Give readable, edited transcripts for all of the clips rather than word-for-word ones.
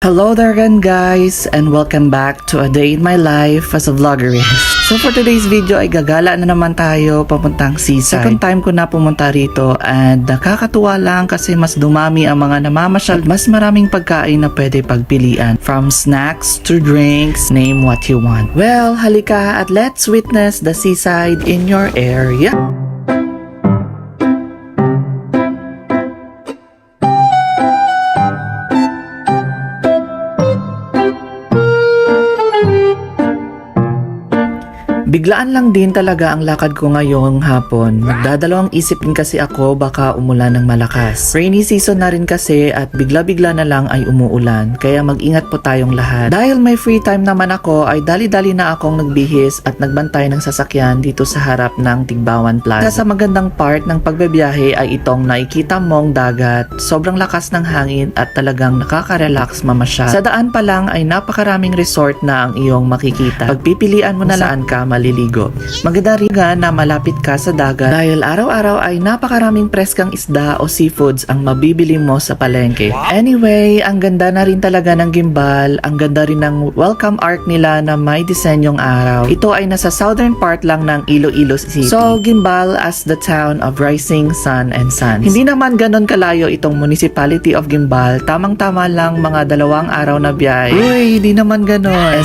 Hello there again guys, and welcome back to a day in my life as a vloggerist. So for today's video ay gagala na naman tayo papuntang seaside. Second time ko na pumunta rito and nakakatuwa lang kasi mas dumami ang mga namamasyal. Mas maraming pagkain na pwede pagpilian. From snacks to drinks, name what you want. Well, halika at let's witness the seaside in your area. Biglaan lang din talaga ang lakad ko ngayong hapon. Nagdadalawang isip din kasi ako baka umulan ng malakas. Rainy season na rin kasi at bigla-bigla na lang ay umuulan. Kaya mag-ingat po tayong lahat. Dahil may free time naman ako ay dali-dali na akong nagbihis at nagbantay ng sasakyan dito sa harap ng Tigbawan Plaza. Sa magandang part ng pagbebiyahe ay itong nakikita mong dagat. Sobrang lakas ng hangin at talagang nakaka-relax mamasyal. Sa daan pa lang ay napakaraming resort na ang iyong makikita. Pagpipilian mo na saan ka maliligo. Maganda rin nga na malapit ka sa dagat dahil araw-araw ay napakaraming preskang isda o seafoods ang mabibili mo sa palengke. Anyway, ang ganda na rin talaga ng gimbal. Ang ganda rin ng welcome arc nila na may disenyong araw. Ito ay nasa southern part lang ng Iloilo City. So, gimbal as the town of rising sun and suns. Hindi naman ganon kalayo itong municipality of Gimbal. Tamang-tama lang mga 2 araw na biyahe. Uy, di naman ganon.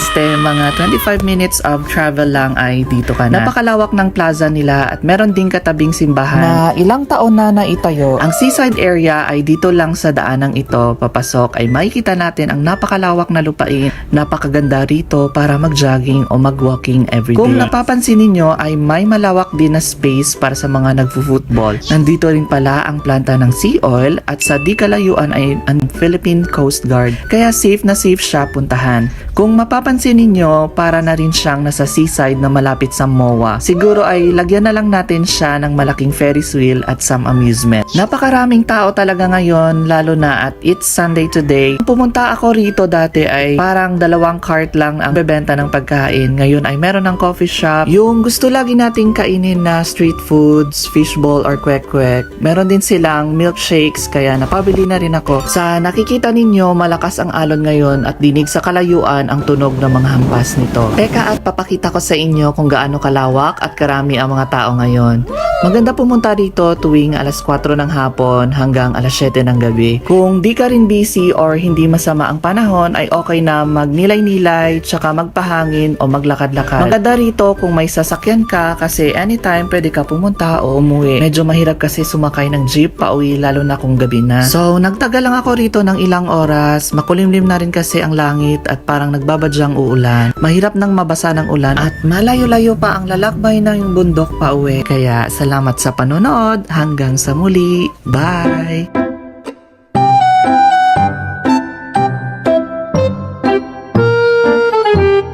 Mga 25 minutes of travel lang ay dito ka na. Napakalawak ng plaza nila at meron ding katabing simbahan na ilang taon na naitayo. Ang seaside area ay dito lang sa daanang ito. Papasok ay makikita natin ang napakalawak na lupain. Napakaganda rito para mag-jogging o mag-walking everyday. Kung napapansin ninyo ay may malawak din na space para sa mga nagfo-football. Nandito rin pala ang planta ng sea oil at sa di kalayuan ay ang Philippine Coast Guard. Kaya safe na safe siya puntahan. Kung mapapansin ninyo, para na rin siyang nasa seaside na malapit sa MOA. Siguro ay lagyan na lang natin siya ng malaking Ferris wheel at some amusement. Napakaraming tao talaga ngayon, lalo na at it's Sunday today. Pumunta ako rito dati ay parang 2 cart lang ang bebenta ng pagkain. Ngayon ay meron ng coffee shop. Yung gusto lagi nating kainin na street foods, fishball or kwek-kwek. Meron din silang milkshakes kaya napabili na rin ako. Sa nakikita ninyo, malakas ang alon ngayon at dinig sa kalayuan ang tunog ng mga hampas nito. Teka at papakita ko sa inyo kung gaano kalawak at karami ang mga tao ngayon. Maganda pumunta dito tuwing alas 4 ng hapon hanggang alas 7 ng gabi. Kung di ka rin busy or hindi masama ang panahon ay okay na magnilay-nilay tsaka magpahangin o maglakad-lakad. Maganda rito kung may sasakyan ka kasi anytime pwede ka pumunta o umuwi. Medyo mahirap kasi sumakay ng jeep pa uwi lalo na kung gabi na. So nagtagal lang ako rito ng ilang oras. Makulimlim na rin kasi ang langit at parang nagbabadyang uulan. Mahirap nang mabasa ng ulan at malayo-layo pa ang lalakbay ng bundok pa uwi. Kaya salamat sa panonood. Hanggang sa muli. Bye!